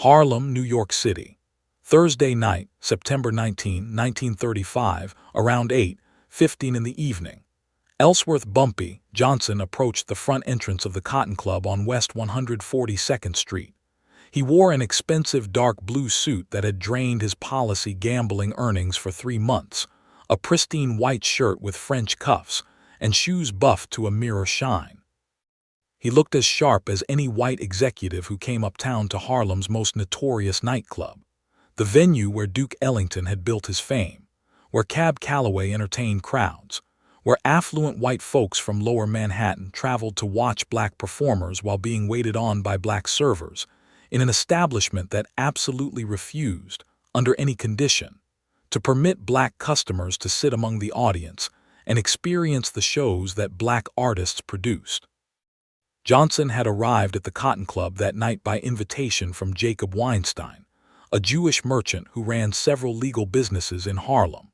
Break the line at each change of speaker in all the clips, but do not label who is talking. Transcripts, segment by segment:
Harlem, New York City. Thursday night, September 19, 1935, around 8:15 in the evening. Ellsworth Bumpy Jonson approached the front entrance of the Cotton Club on West 142nd Street. He wore an expensive dark blue suit that had drained his policy gambling earnings for 3 months, a pristine white shirt with French cuffs, and shoes buffed to a mirror shine. He looked as sharp as any white executive who came uptown to Harlem's most notorious nightclub, the venue where Duke Ellington had built his fame, where Cab Calloway entertained crowds, where affluent white folks from lower Manhattan traveled to watch black performers while being waited on by black servers, in an establishment that absolutely refused, under any condition, to permit black customers to sit among the audience and experience the shows that black artists produced. Jonson had arrived at the Cotton Club that night by invitation from Jacob Weinstein, a Jewish merchant who ran several legal businesses in Harlem.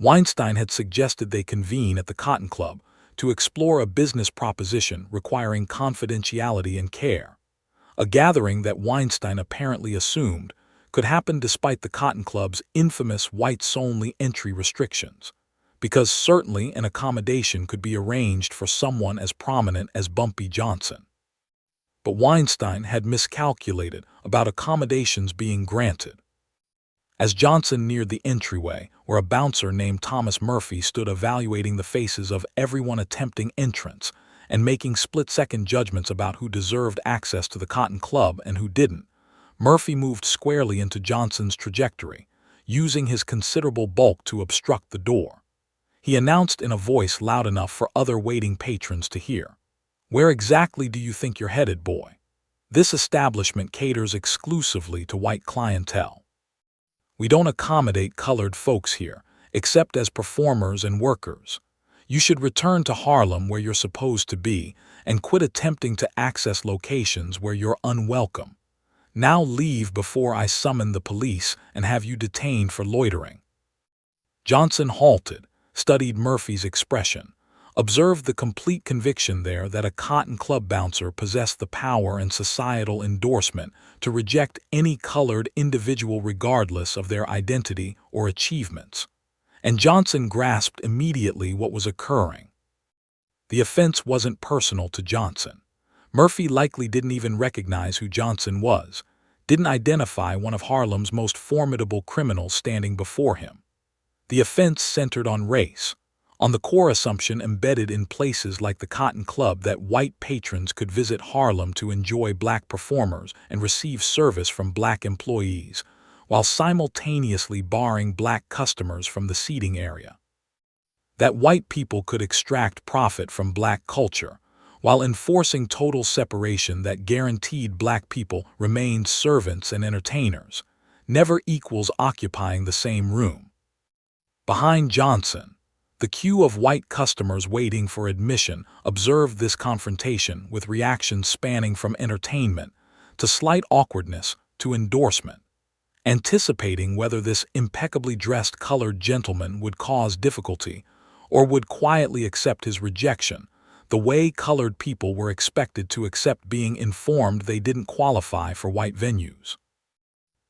Weinstein had suggested they convene at the Cotton Club to explore a business proposition requiring confidentiality and care, a gathering that Weinstein apparently assumed could happen despite the Cotton Club's infamous whites-only entry restrictions, because certainly an accommodation could be arranged for someone as prominent as Bumpy Jonson. But Weinstein had miscalculated about accommodations being granted. As Jonson neared the entryway, where a bouncer named Thomas Murphy stood evaluating the faces of everyone attempting entrance and making split-second judgments about who deserved access to the Cotton Club and who didn't, Murphy moved squarely into Jonson's trajectory, using his considerable bulk to obstruct the door. He announced in a voice loud enough for other waiting patrons to hear, "Where exactly do you think you're headed, boy? This establishment caters exclusively to white clientele. We don't accommodate colored folks here, except as performers and workers. You should return to Harlem where you're supposed to be and quit attempting to access locations where you're unwelcome. Now leave before I summon the police and have you detained for loitering." Jonson halted, studied Murphy's expression, observed the complete conviction there that a Cotton Club bouncer possessed the power and societal endorsement to reject any colored individual regardless of their identity or achievements. And Jonson grasped immediately what was occurring. The offense wasn't personal to Jonson. Murphy likely didn't even recognize who Jonson was, didn't identify one of Harlem's most formidable criminals standing before him. The offense centered on race, on the core assumption embedded in places like the Cotton Club that white patrons could visit Harlem to enjoy black performers and receive service from black employees, while simultaneously barring black customers from the seating area. That white people could extract profit from black culture, while enforcing total separation that guaranteed black people remained servants and entertainers, never equals occupying the same room. Behind Jonson, the queue of white customers waiting for admission observed this confrontation with reactions spanning from entertainment to slight awkwardness to endorsement, anticipating whether this impeccably dressed colored gentleman would cause difficulty or would quietly accept his rejection, the way colored people were expected to accept being informed they didn't qualify for white venues.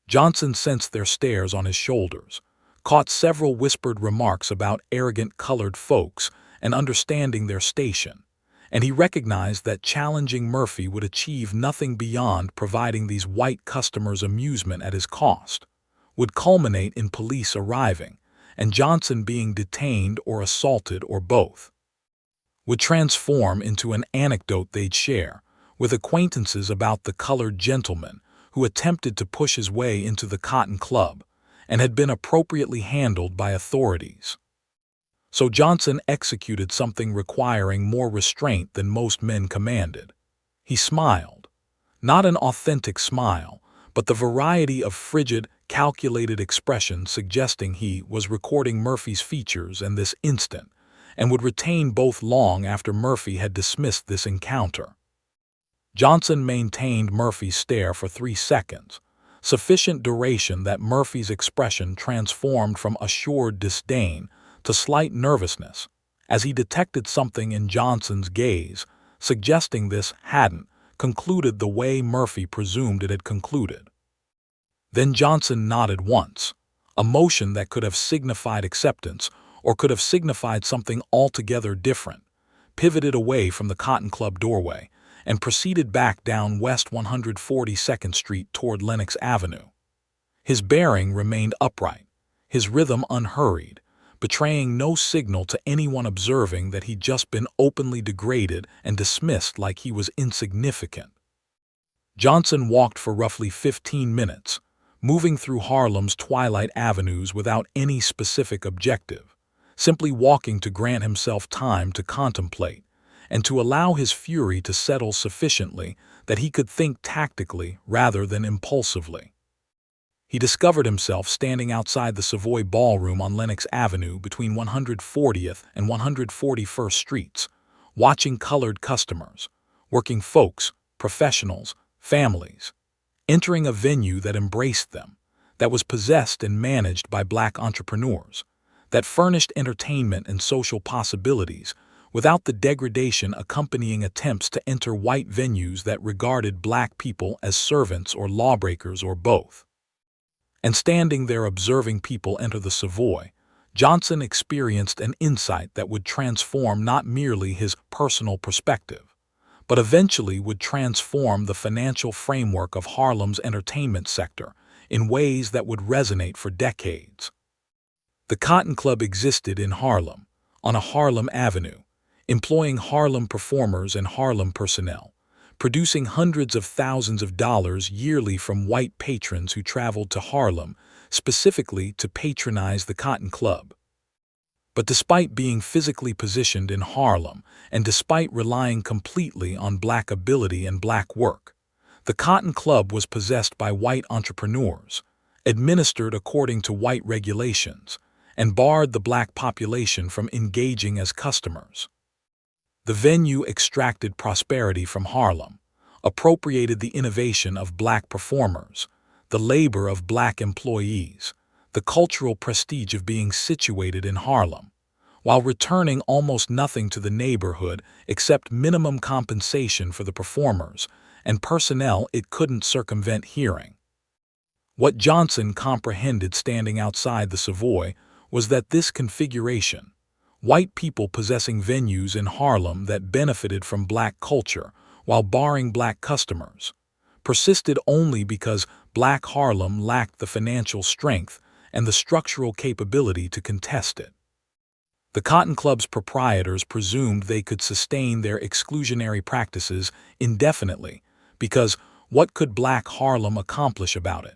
Jonson sensed their stares on his shoulders, caught several whispered remarks about arrogant colored folks and understanding their station, and he recognized that challenging Murphy would achieve nothing beyond providing these white customers amusement at his cost, would culminate in police arriving and Jonson being detained or assaulted or both, would transform into an anecdote they'd share with acquaintances about the colored gentleman who attempted to push his way into the Cotton Club and had been appropriately handled by authorities. So Jonson executed something requiring more restraint than most men commanded. He smiled. Not an authentic smile, but the variety of frigid, calculated expression suggesting he was recording Murphy's features in this instant, and would retain both long after Murphy had dismissed this encounter. Jonson maintained Murphy's stare for 3 seconds, sufficient duration that Murphy's expression transformed from assured disdain to slight nervousness as he detected something in Jonson's gaze, suggesting this hadn't concluded the way Murphy presumed it had concluded. Then Jonson nodded once, a motion that could have signified acceptance or could have signified something altogether different, pivoted away from the Cotton Club doorway, and proceeded back down West 142nd Street toward Lenox Avenue. His bearing remained upright, his rhythm unhurried, betraying no signal to anyone observing that he'd just been openly degraded and dismissed like he was insignificant. Jonson walked for roughly 15 minutes, moving through Harlem's twilight avenues without any specific objective, simply walking to grant himself time to contemplate and to allow his fury to settle sufficiently that he could think tactically rather than impulsively. He discovered himself standing outside the Savoy Ballroom on Lenox Avenue between 140th and 141st Streets, watching colored customers, working folks, professionals, families, entering a venue that embraced them, that was possessed and managed by black entrepreneurs, that furnished entertainment and social possibilities without the degradation accompanying attempts to enter white venues that regarded black people as servants or lawbreakers or both. And standing there observing people enter the Savoy, Jonson experienced an insight that would transform not merely his personal perspective, but eventually would transform the financial framework of Harlem's entertainment sector in ways that would resonate for decades. The Cotton Club existed in Harlem, on a Harlem Avenue, employing Harlem performers and Harlem personnel, producing hundreds of thousands of dollars yearly from white patrons who traveled to Harlem specifically to patronize the Cotton Club. But despite being physically positioned in Harlem, and despite relying completely on black ability and black work, the Cotton Club was possessed by white entrepreneurs, administered according to white regulations, and barred the black population from engaging as customers. The venue extracted prosperity from Harlem, appropriated the innovation of black performers, the labor of black employees, the cultural prestige of being situated in Harlem, while returning almost nothing to the neighborhood except minimum compensation for the performers and personnel it couldn't circumvent hearing. What Jonson comprehended standing outside the Savoy was that this configuration, white people possessing venues in Harlem that benefited from black culture while barring black customers, persisted only because black Harlem lacked the financial strength and the structural capability to contest it. The Cotton Club's proprietors presumed they could sustain their exclusionary practices indefinitely because what could black Harlem accomplish about it?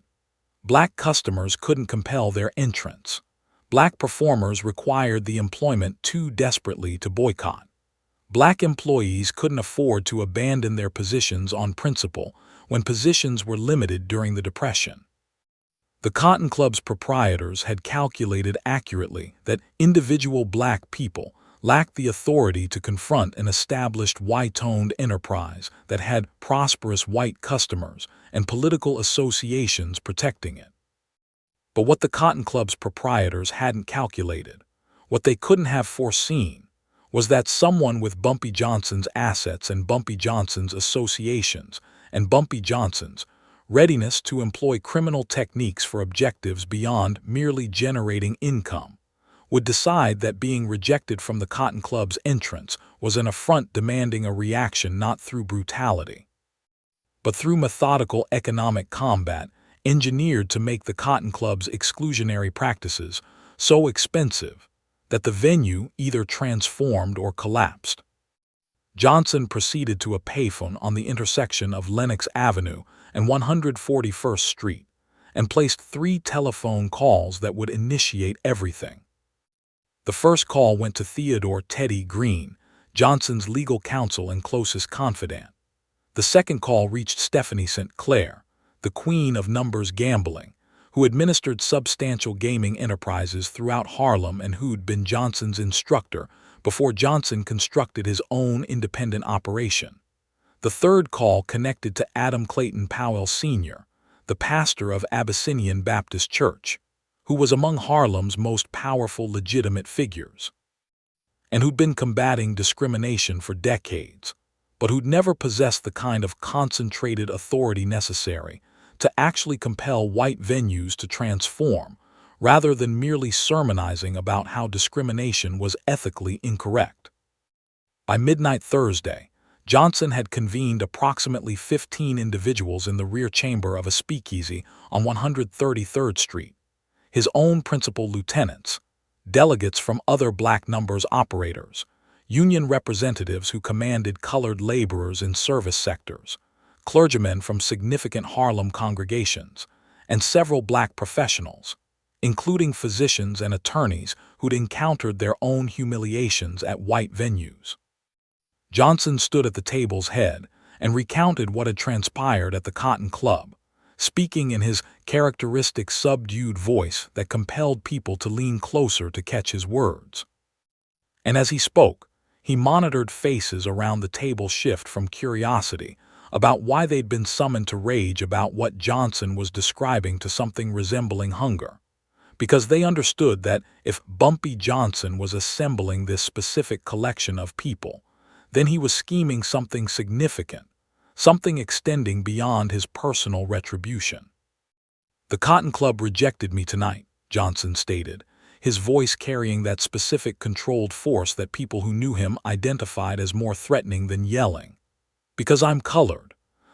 Black customers couldn't compel their entrance. Black performers required the employment too desperately to boycott. Black employees couldn't afford to abandon their positions on principle when positions were limited during the Depression. The Cotton Club's proprietors had calculated accurately that individual black people lacked the authority to confront an established white-owned enterprise that had prosperous white customers and political associations protecting it. But what the Cotton Club's proprietors hadn't calculated, what they couldn't have foreseen, was that someone with Bumpy Jonson's assets and Bumpy Jonson's associations and Bumpy Jonson's readiness to employ criminal techniques for objectives beyond merely generating income would decide that being rejected from the Cotton Club's entrance was an affront demanding a reaction not through brutality, but through methodical economic combat engineered to make the Cotton Club's exclusionary practices so expensive that the venue either transformed or collapsed. Jonson proceeded to a payphone on the intersection of Lenox Avenue and 141st Street and placed 3 telephone calls that would initiate everything. The first call went to Theodore "Teddy" Green, Jonson's legal counsel and closest confidant. The second call reached Stephanie St. Clair, the queen of numbers gambling, who administered substantial gaming enterprises throughout Harlem and who'd been Jonson's instructor before Jonson constructed his own independent operation. The third call connected to Adam Clayton Powell Sr., the pastor of Abyssinian Baptist Church, who was among Harlem's most powerful legitimate figures, and who'd been combating discrimination for decades, but who'd never possessed the kind of concentrated authority necessary to actually compel white venues to transform, rather than merely sermonizing about how discrimination was ethically incorrect. By midnight Thursday, Jonson had convened approximately 15 individuals in the rear chamber of a speakeasy on 133rd Street, his own principal lieutenants, delegates from other black numbers operators, union representatives who commanded colored laborers in service sectors, clergymen from significant Harlem congregations, and several black professionals, including physicians and attorneys who'd encountered their own humiliations at white venues. Jonson stood at the table's head and recounted what had transpired at the Cotton Club, speaking in his characteristic subdued voice that compelled people to lean closer to catch his words. And as he spoke, he monitored faces around the table shift from curiosity about why they'd been summoned to rage about what Jonson was describing to something resembling hunger, because they understood that if Bumpy Jonson was assembling this specific collection of people, then he was scheming something significant, something extending beyond his personal retribution. "The Cotton Club rejected me tonight," Jonson stated, his voice carrying that specific controlled force that people who knew him identified as more threatening than yelling. "Because I'm colored.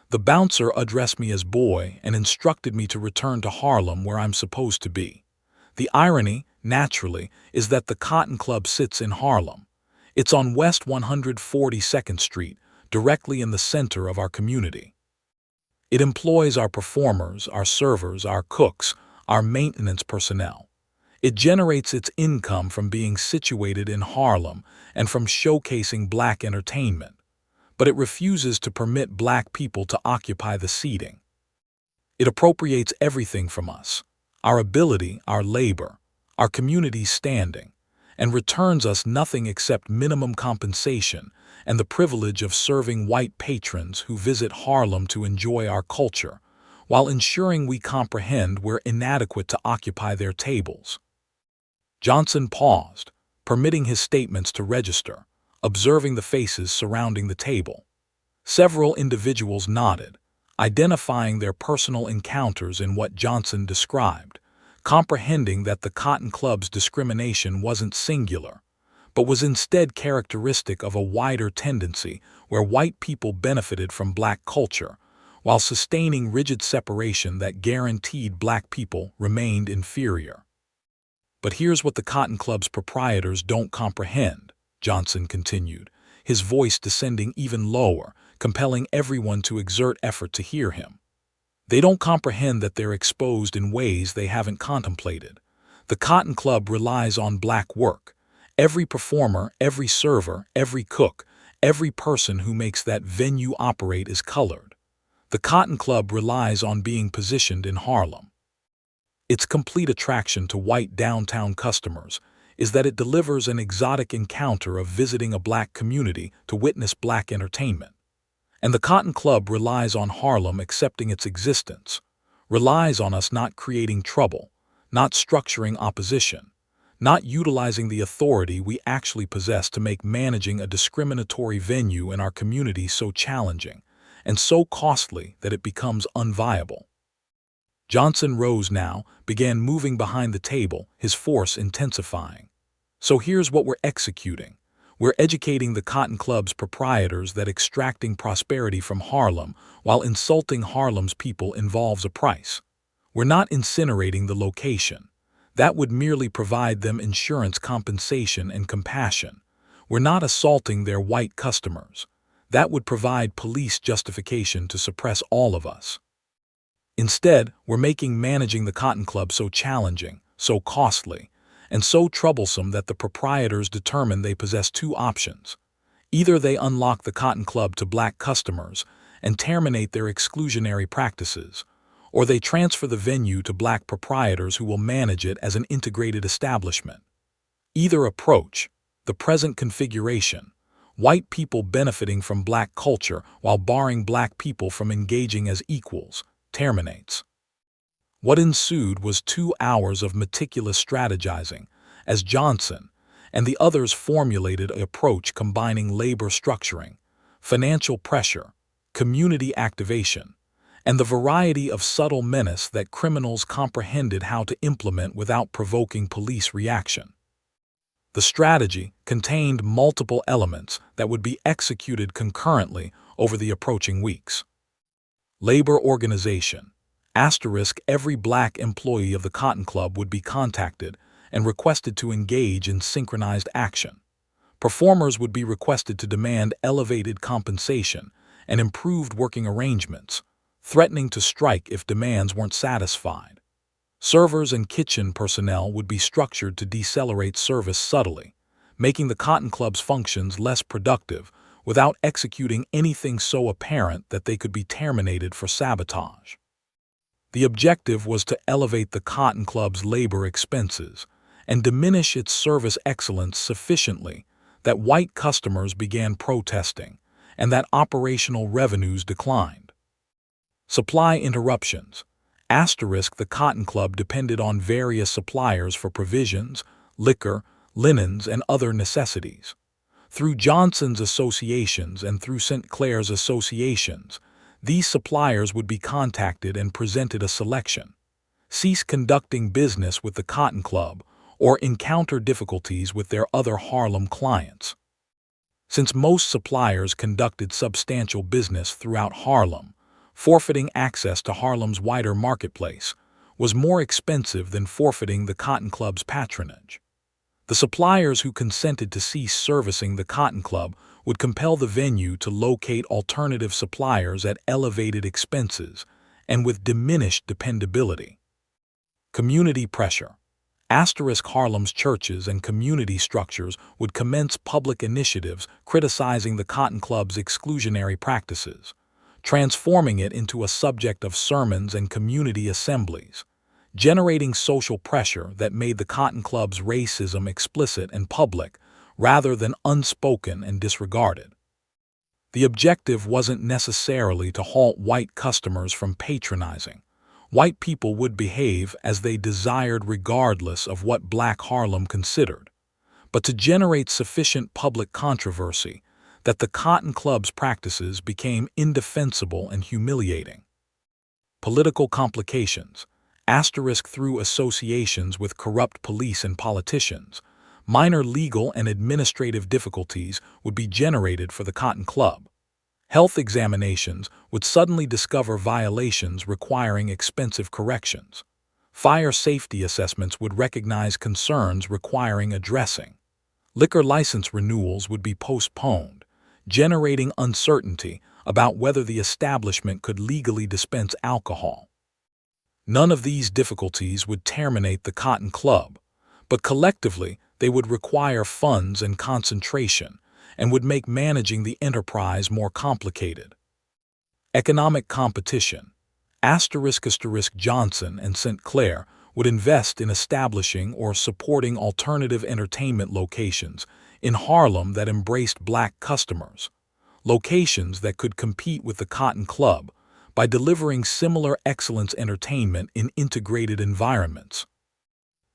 The bouncer addressed me as boy and instructed me to return to Harlem where I'm supposed to be. The irony, naturally, is that the Cotton Club sits in Harlem. It's on West 142nd Street, directly in the center of our community. It employs our performers, our servers, our cooks, our maintenance personnel. It generates its income from being situated in Harlem and from showcasing black entertainment, but it refuses to permit black people to occupy the seating. It appropriates everything from us, our ability, our labor, our community's standing, and returns us nothing except minimum compensation and the privilege of serving white patrons who visit Harlem to enjoy our culture, while ensuring we comprehend we're inadequate to occupy their tables." Jonson paused, permitting his statements to register, observing the faces surrounding the table. Several individuals nodded, identifying their personal encounters in what Jonson described, comprehending that the Cotton Club's discrimination wasn't singular, but was instead characteristic of a wider tendency where white people benefited from black culture, while sustaining rigid separation that guaranteed black people remained inferior. "But here's what the Cotton Club's proprietors don't comprehend," Jonson continued, his voice descending even lower, compelling everyone to exert effort to hear him. "They don't comprehend that they're exposed in ways they haven't contemplated. The Cotton Club relies on black work. Every performer, every server, every cook, every person who makes that venue operate is colored. The Cotton Club relies on being positioned in Harlem. Its complete attraction to white downtown customers is that it delivers an exotic encounter of visiting a black community to witness black entertainment. And the Cotton Club relies on Harlem accepting its existence, relies on us not creating trouble, not structuring opposition, not utilizing the authority we actually possess to make managing a discriminatory venue in our community so challenging and so costly that it becomes unviable." Jonson rose now, began moving behind the table, his force intensifying. "So here's what we're executing. We're educating the Cotton Club's proprietors that extracting prosperity from Harlem while insulting Harlem's people involves a price. We're not incinerating the location. That would merely provide them insurance compensation and compassion. We're not assaulting their white customers. That would provide police justification to suppress all of us. Instead, we're making managing the Cotton Club so challenging, so costly, and so troublesome that the proprietors determine they possess two options. Either they unlock the Cotton Club to black customers and terminate their exclusionary practices, or they transfer the venue to black proprietors who will manage it as an integrated establishment. Either approach, the present configuration, white people benefiting from black culture while barring black people from engaging as equals, terminates." What ensued was 2 hours of meticulous strategizing, as Jonson and the others formulated an approach combining labor structuring, financial pressure, community activation, and the variety of subtle menace that criminals comprehended how to implement without provoking police reaction. The strategy contained multiple elements that would be executed concurrently over the approaching weeks. Labor organization. Every black employee of the Cotton Club would be contacted and requested to engage in synchronized action. Performers would be requested to demand elevated compensation and improved working arrangements, threatening to strike if demands weren't satisfied. Servers and kitchen personnel would be structured to decelerate service subtly, making the Cotton Club's functions less productive without executing anything so apparent that they could be terminated for sabotage. The objective was to elevate the Cotton Club's labor expenses and diminish its service excellence sufficiently that white customers began protesting and that operational revenues declined. Supply interruptions. The Cotton Club depended on various suppliers for provisions, liquor, linens, and other necessities. Through Jonson's associations and through St. Clair's associations, these suppliers would be contacted and presented a selection. Cease conducting business with the Cotton Club or encounter difficulties with their other Harlem clients. Since most suppliers conducted substantial business throughout Harlem, forfeiting access to Harlem's wider marketplace was more expensive than forfeiting the Cotton Club's patronage. The suppliers who consented to cease servicing the Cotton Club would compel the venue to locate alternative suppliers at elevated expenses and with diminished dependability. Community pressure. Harlem's churches and community structures would commence public initiatives criticizing the Cotton Club's exclusionary practices, transforming it into a subject of sermons and community assemblies, generating social pressure that made the Cotton Club's racism explicit and public rather than unspoken and disregarded. The objective wasn't necessarily to halt white customers from patronizing. White people would behave as they desired regardless of what Black Harlem considered, but to generate sufficient public controversy that the Cotton Club's practices became indefensible and humiliating. Political complications. Through associations with corrupt police and politicians, minor legal and administrative difficulties would be generated for the Cotton Club. Health examinations would suddenly discover violations requiring expensive corrections. Fire safety assessments would recognize concerns requiring addressing. Liquor license renewals would be postponed, generating uncertainty about whether the establishment could legally dispense alcohol. None of these difficulties would terminate the Cotton Club, but collectively they would require funds and concentration and would make managing the enterprise more complicated. Economic competition. Jonson and St. Clair would invest in establishing or supporting alternative entertainment locations in Harlem that embraced Black customers, locations that could compete with the Cotton Club by delivering similar excellence entertainment in integrated environments.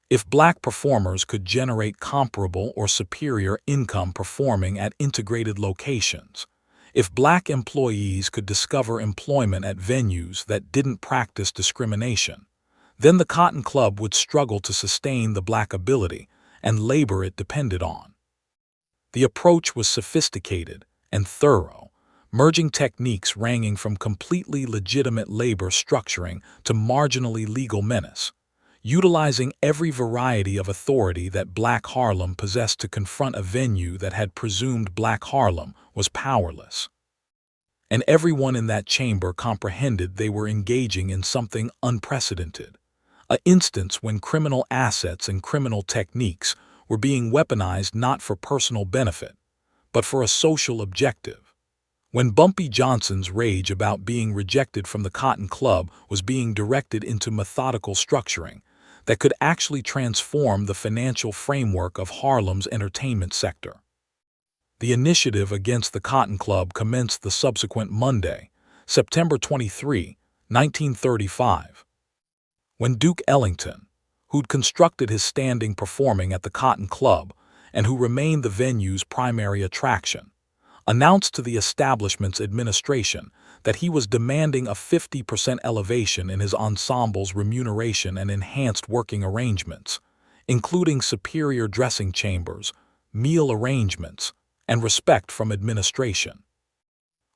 If Black performers could generate comparable or superior income performing at integrated locations, if Black employees could discover employment at venues that didn't practice discrimination, then the Cotton Club would struggle to sustain the Black ability and labor it depended on. The approach was sophisticated and thorough, merging techniques ranging from completely legitimate labor structuring to marginally legal menace, utilizing every variety of authority that Black Harlem possessed to confront a venue that had presumed Black Harlem was powerless. And everyone in that chamber comprehended they were engaging in something unprecedented, an instance when criminal assets and criminal techniques were being weaponized not for personal benefit, but for a social objective. When Bumpy Jonson's rage about being rejected from the Cotton Club was being directed into methodical structuring that could actually transform the financial framework of Harlem's entertainment sector. The initiative against the Cotton Club commenced the subsequent Monday, September 23, 1935. When Duke Ellington, who'd constructed his standing performing at the Cotton Club and who remained the venue's primary attraction, announced to the establishment's administration that he was demanding a 50% elevation in his ensemble's remuneration and enhanced working arrangements, including superior dressing chambers, meal arrangements, and respect from administration.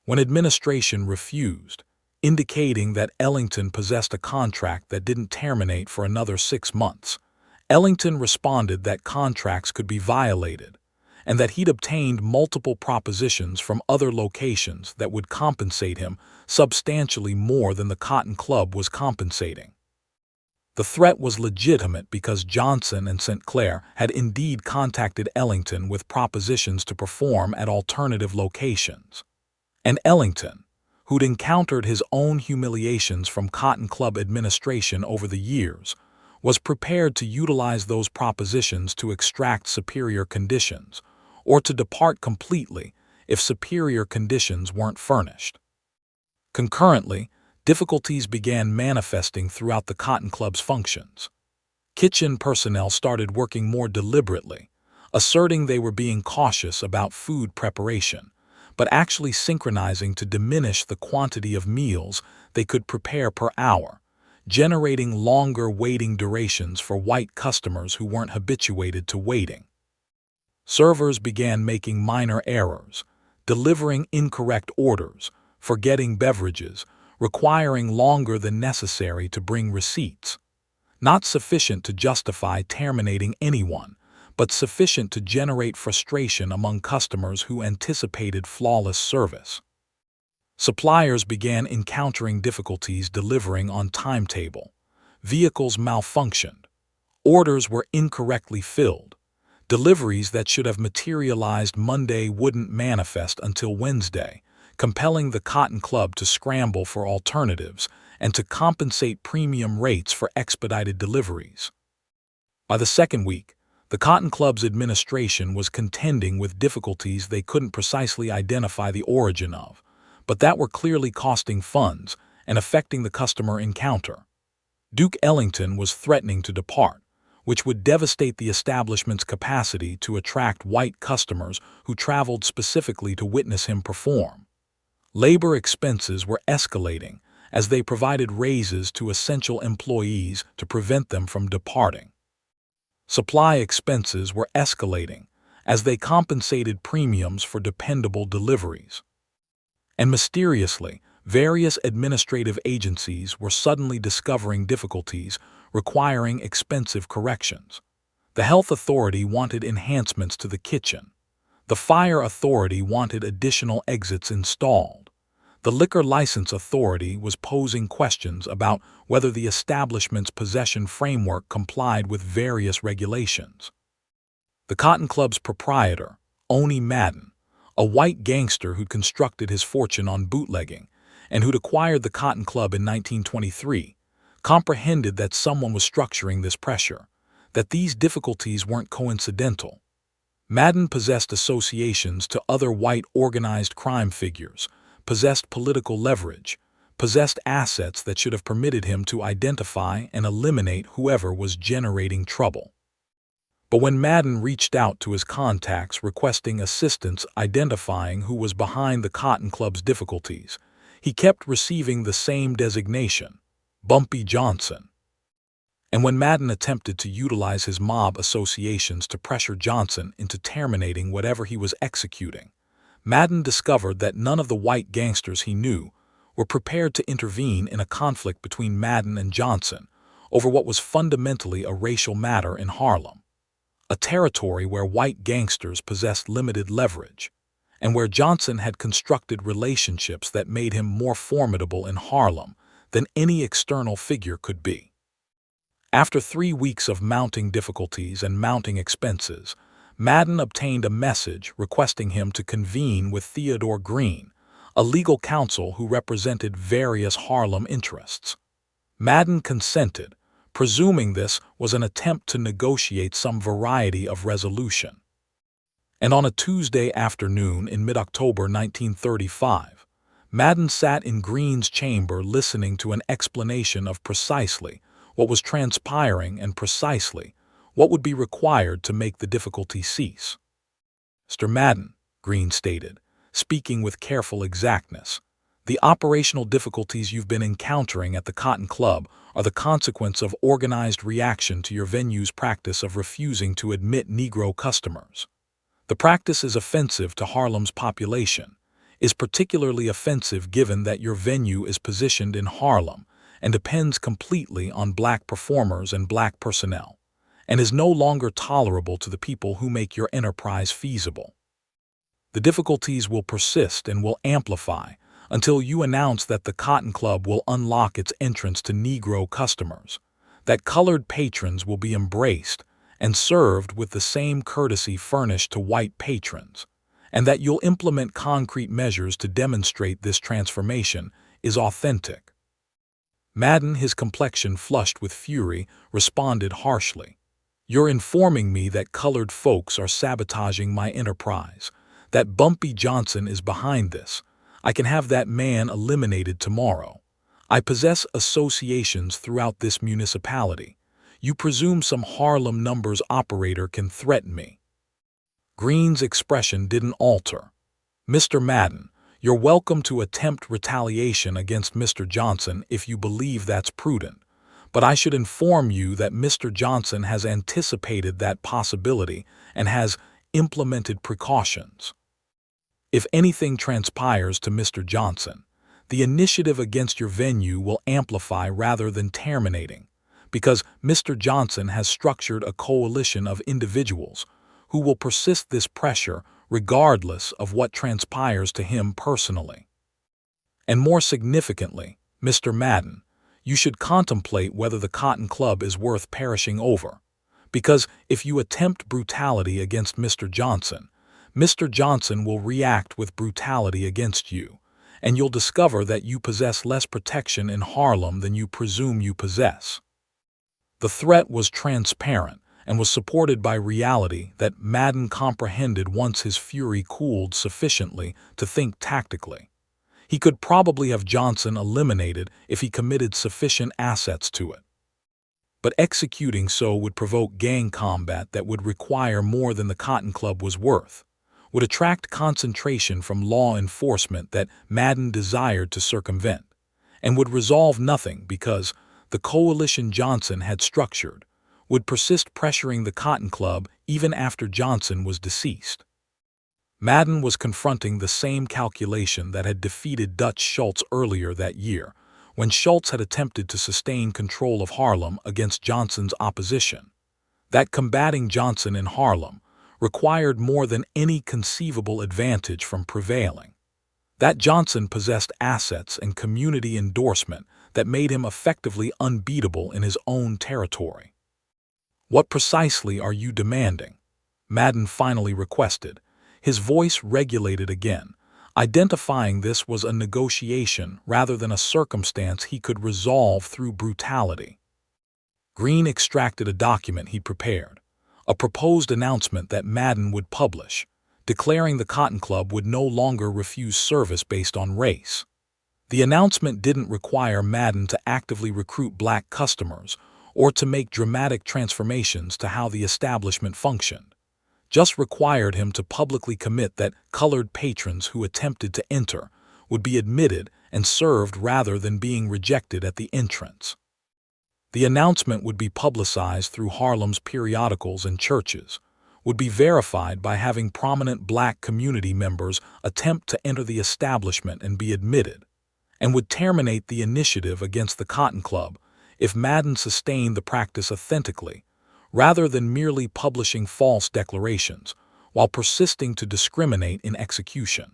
When administration refused, indicating that Ellington possessed a contract that didn't terminate for another 6 months, Ellington responded that contracts could be violated and that he'd obtained multiple propositions from other locations that would compensate him substantially more than the Cotton Club was compensating. The threat was legitimate because Jonson and St. Clair had indeed contacted Ellington with propositions to perform at alternative locations. And Ellington, who'd encountered his own humiliations from Cotton Club administration over the years, was prepared to utilize those propositions to extract superior conditions, or to depart completely if superior conditions weren't furnished. Concurrently, difficulties began manifesting throughout the Cotton Club's functions. Kitchen personnel started working more deliberately, asserting they were being cautious about food preparation, but actually synchronizing to diminish the quantity of meals they could prepare per hour, generating longer waiting durations for white customers who weren't habituated to waiting. Servers began making minor errors, delivering incorrect orders, forgetting beverages, requiring longer than necessary to bring receipts. Not sufficient to justify terminating anyone, but sufficient to generate frustration among customers who anticipated flawless service. Suppliers began encountering difficulties delivering on timetable. Vehicles malfunctioned. Orders were incorrectly filled. Deliveries that should have materialized Monday wouldn't manifest until Wednesday, compelling the Cotton Club to scramble for alternatives and to compensate premium rates for expedited deliveries. By the second week, the Cotton Club's administration was contending with difficulties they couldn't precisely identify the origin of, but that were clearly costing funds and affecting the customer encounter. Duke Ellington was threatening to depart, which would devastate the establishment's capacity to attract white customers who traveled specifically to witness him perform. Labor expenses were escalating as they provided raises to essential employees to prevent them from departing. Supply expenses were escalating as they compensated premiums for dependable deliveries. And mysteriously, various administrative agencies were suddenly discovering difficulties requiring expensive corrections. The Health Authority wanted enhancements to the kitchen. The Fire Authority wanted additional exits installed. The Liquor License Authority was posing questions about whether the establishment's possession framework complied with various regulations. The Cotton Club's proprietor, Oni Madden, a white gangster who'd constructed his fortune on bootlegging and who'd acquired the Cotton Club in 1923, comprehended that someone was structuring this pressure, that these difficulties weren't coincidental. Madden possessed associations to other white organized crime figures, possessed political leverage, possessed assets that should have permitted him to identify and eliminate whoever was generating trouble. But when Madden reached out to his contacts requesting assistance identifying who was behind the Cotton Club's difficulties, he kept receiving the same designation, Bumpy Jonson. And when Madden attempted to utilize his mob associations to pressure Jonson into terminating whatever he was executing, Madden discovered that none of the white gangsters he knew were prepared to intervene in a conflict between Madden and Jonson over what was fundamentally a racial matter in Harlem, a territory where white gangsters possessed limited leverage, and where Jonson had constructed relationships that made him more formidable in Harlem than any external figure could be. After 3 weeks of mounting difficulties and mounting expenses, Madden obtained a message requesting him to convene with Theodore Green, a legal counsel who represented various Harlem interests. Madden consented, presuming this was an attempt to negotiate some variety of resolution. And on a Tuesday afternoon in mid-October 1935, Madden sat in Green's chamber listening to an explanation of precisely what was transpiring and precisely what would be required to make the difficulty cease. "Mr. Madden," Green stated, speaking with careful exactness, The operational difficulties you've been encountering at the Cotton Club are the consequence of organized reaction to your venue's practice of refusing to admit Negro customers. The practice is offensive to Harlem's population, is particularly offensive given that your venue is positioned in Harlem and depends completely on black performers and black personnel, and is no longer tolerable to the people who make your enterprise feasible. The difficulties will persist and will amplify until you announce that the Cotton Club will unlock its entrance to Negro customers, that colored patrons will be embraced and served with the same courtesy furnished to white patrons, and that you'll implement concrete measures to demonstrate this transformation is authentic. Madden, his complexion flushed with fury, responded harshly. You're informing me that colored folks are sabotaging my enterprise, that Bumpy Jonson is behind this. I can have that man eliminated tomorrow. I possess associations throughout this municipality. You presume some Harlem numbers operator can threaten me. Green's expression didn't alter. Mr. Madden, you're welcome to attempt retaliation against Mr. Jonson if you believe that's prudent, but I should inform you that Mr. Jonson has anticipated that possibility and has implemented precautions. If anything transpires to Mr. Jonson, the initiative against your venue will amplify rather than terminating, because Mr. Jonson has structured a coalition of individuals who will persist this pressure regardless of what transpires to him personally. And more significantly, Mr. Madden, you should contemplate whether the Cotton Club is worth perishing over, because if you attempt brutality against Mr. Jonson will react with brutality against you, and you'll discover that you possess less protection in Harlem than you presume you possess. The threat was transparent and was supported by reality that Madden comprehended once his fury cooled sufficiently to think tactically. He could probably have Jonson eliminated if he committed sufficient assets to it. But executing so would provoke gang combat that would require more than the Cotton Club was worth, would attract concentration from law enforcement that Madden desired to circumvent, and would resolve nothing because the coalition Jonson had structured would persist pressuring the Cotton Club even after Jonson was deceased. Madden was confronting the same calculation that had defeated Dutch Schultz earlier that year, when Schultz had attempted to sustain control of Harlem against Jonson's opposition. That combating Jonson in Harlem required more than any conceivable advantage from prevailing. That Jonson possessed assets and community endorsement that made him effectively unbeatable in his own territory. What precisely are you demanding? Madden finally requested, his voice regulated again, identifying this was a negotiation rather than a circumstance he could resolve through brutality. Green extracted a document he'd prepared, a proposed announcement that Madden would publish, declaring the Cotton Club would no longer refuse service based on race. The announcement didn't require Madden to actively recruit black customers or to make dramatic transformations to how the establishment functioned, just required him to publicly commit that colored patrons who attempted to enter would be admitted and served rather than being rejected at the entrance. The announcement would be publicized through Harlem's periodicals and churches, would be verified by having prominent black community members attempt to enter the establishment and be admitted, and would terminate the initiative against the Cotton Club if Madden sustained the practice authentically, rather than merely publishing false declarations while persisting to discriminate in execution.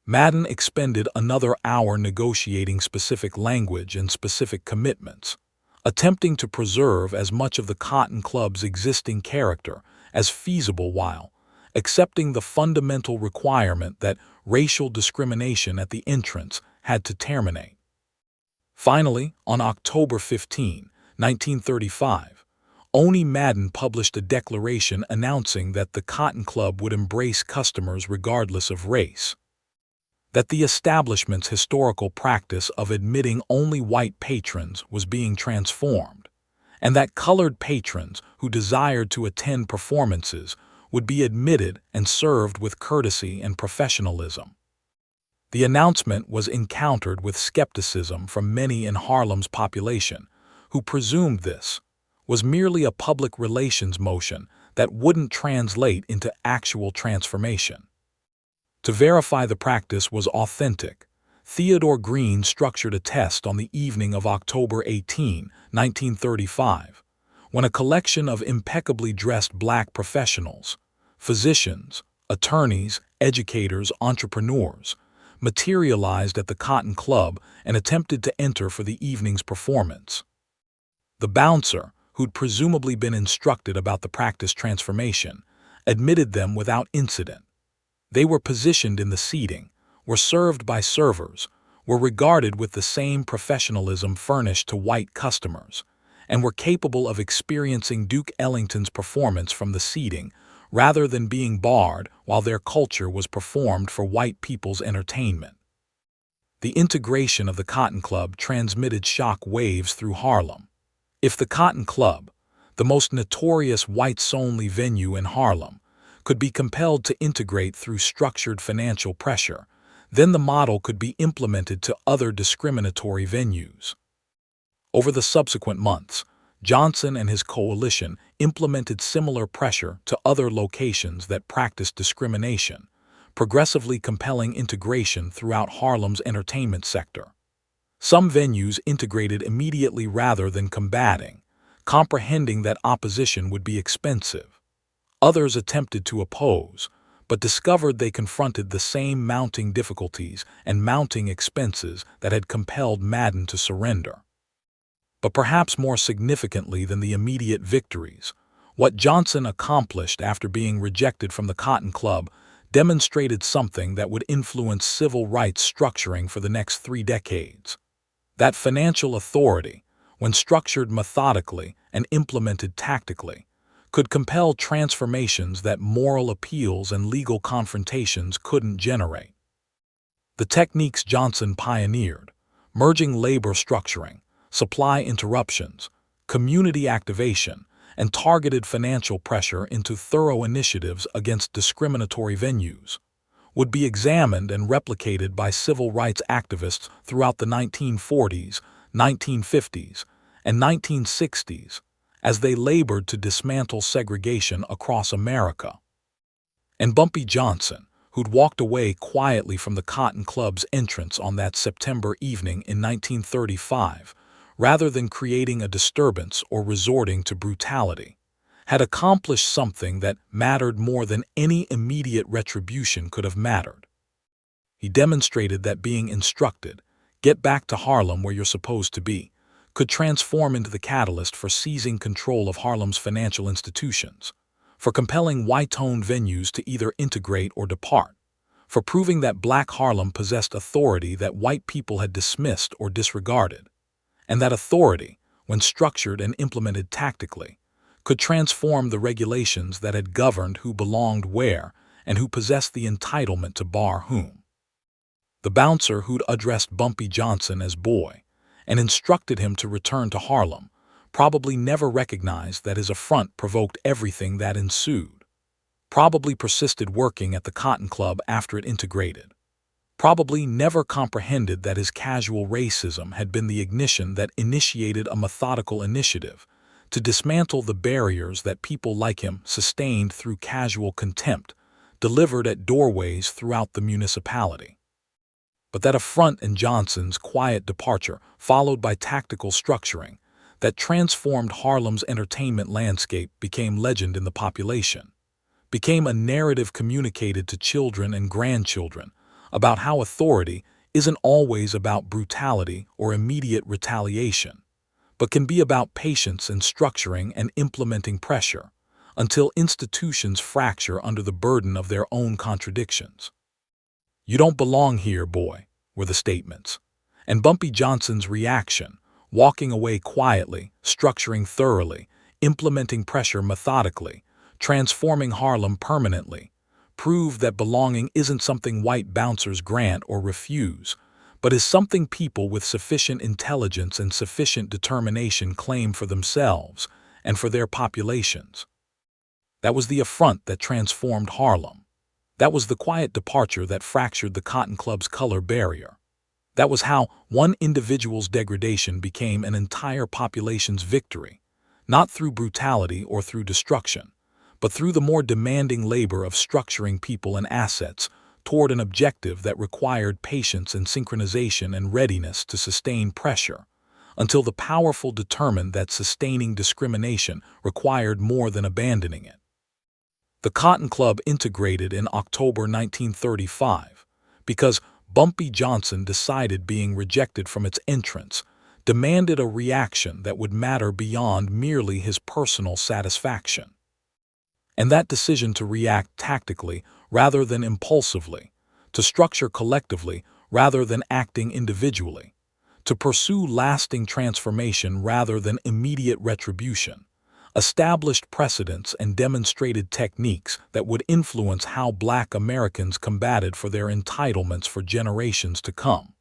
Madden expended another hour negotiating specific language and specific commitments, attempting to preserve as much of the Cotton Club's existing character as feasible while accepting the fundamental requirement that racial discrimination at the entrance had to terminate. Finally, on October 15, 1935, Oni Madden published a declaration announcing that the Cotton Club would embrace customers regardless of race, that the establishment's historical practice of admitting only white patrons was being transformed, and that colored patrons who desired to attend performances would be admitted and served with courtesy and professionalism. The announcement was encountered with skepticism from many in Harlem's population, who presumed this was merely a public relations motion that wouldn't translate into actual transformation. To verify the practice was authentic, Theodore Green structured a test on the evening of October 18, 1935, when a collection of impeccably dressed black professionals, physicians, attorneys, educators, entrepreneurs, materialized at the Cotton Club and attempted to enter for the evening's performance. The bouncer, who'd presumably been instructed about the practice transformation, admitted them without incident. They were positioned in the seating, were served by servers, were regarded with the same professionalism furnished to white customers, and were capable of experiencing Duke Ellington's performance from the seating rather than being barred while their culture was performed for white people's entertainment. The integration of the Cotton Club transmitted shock waves through Harlem. If the Cotton Club, the most notorious whites-only venue in Harlem, could be compelled to integrate through structured financial pressure, then the model could be implemented to other discriminatory venues. Over the subsequent months, Jonson and his coalition implemented similar pressure to other locations that practiced discrimination, progressively compelling integration throughout Harlem's entertainment sector. Some venues integrated immediately rather than combating, comprehending that opposition would be expensive. Others attempted to oppose, but discovered they confronted the same mounting difficulties and mounting expenses that had compelled Madden to surrender. But perhaps more significantly than the immediate victories, what Jonson accomplished after being rejected from the Cotton Club demonstrated something that would influence civil rights structuring for the next 3 decades. That financial authority, when structured methodically and implemented tactically, could compel transformations that moral appeals and legal confrontations couldn't generate. The techniques Jonson pioneered, merging labor structuring, supply interruptions, community activation, and targeted financial pressure into thorough initiatives against discriminatory venues, would be examined and replicated by civil rights activists throughout the 1940s, 1950s, and 1960s as they labored to dismantle segregation across America. And Bumpy Jonson, who'd walked away quietly from the Cotton Club's entrance on that September evening in 1935, rather than creating a disturbance or resorting to brutality, had accomplished something that mattered more than any immediate retribution could have mattered. He demonstrated that being instructed, "Get back to Harlem where you're supposed to be," could transform into the catalyst for seizing control of Harlem's financial institutions, for compelling white-owned venues to either integrate or depart, for proving that black Harlem possessed authority that white people had dismissed or disregarded, and that authority, when structured and implemented tactically, could transform the regulations that had governed who belonged where and who possessed the entitlement to bar whom. The bouncer who'd addressed Bumpy Jonson as boy and instructed him to return to Harlem probably never recognized that his affront provoked everything that ensued, probably persisted working at the Cotton Club after it integrated, probably never comprehended that his casual racism had been the ignition that initiated a methodical initiative to dismantle the barriers that people like him sustained through casual contempt delivered at doorways throughout the municipality. But that affront and Jonson's quiet departure, followed by tactical structuring, that transformed Harlem's entertainment landscape became legend in the population, became a narrative communicated to children and grandchildren about how authority isn't always about brutality or immediate retaliation, but can be about patience in structuring and implementing pressure until institutions fracture under the burden of their own contradictions. "You don't belong here, boy," were the statements, and Bumpy Jonson's reaction, walking away quietly, structuring thoroughly, implementing pressure methodically, transforming Harlem permanently, proved that belonging isn't something white bouncers grant or refuse, but is something people with sufficient intelligence and sufficient determination claim for themselves and for their populations. That was the affront that transformed Harlem. That was the quiet departure that fractured the Cotton Club's color barrier. That was how one individual's degradation became an entire population's victory, not through brutality or through destruction, but through the more demanding labor of structuring people and assets toward an objective that required patience and synchronization and readiness to sustain pressure, until the powerful determined that sustaining discrimination required more than abandoning it. The Cotton Club integrated in October 1935 because Bumpy Jonson decided being rejected from its entrance demanded a reaction that would matter beyond merely his personal satisfaction. And that decision to react tactically rather than impulsively, to structure collectively rather than acting individually, to pursue lasting transformation rather than immediate retribution, established precedents and demonstrated techniques that would influence how Black Americans combated for their entitlements for generations to come.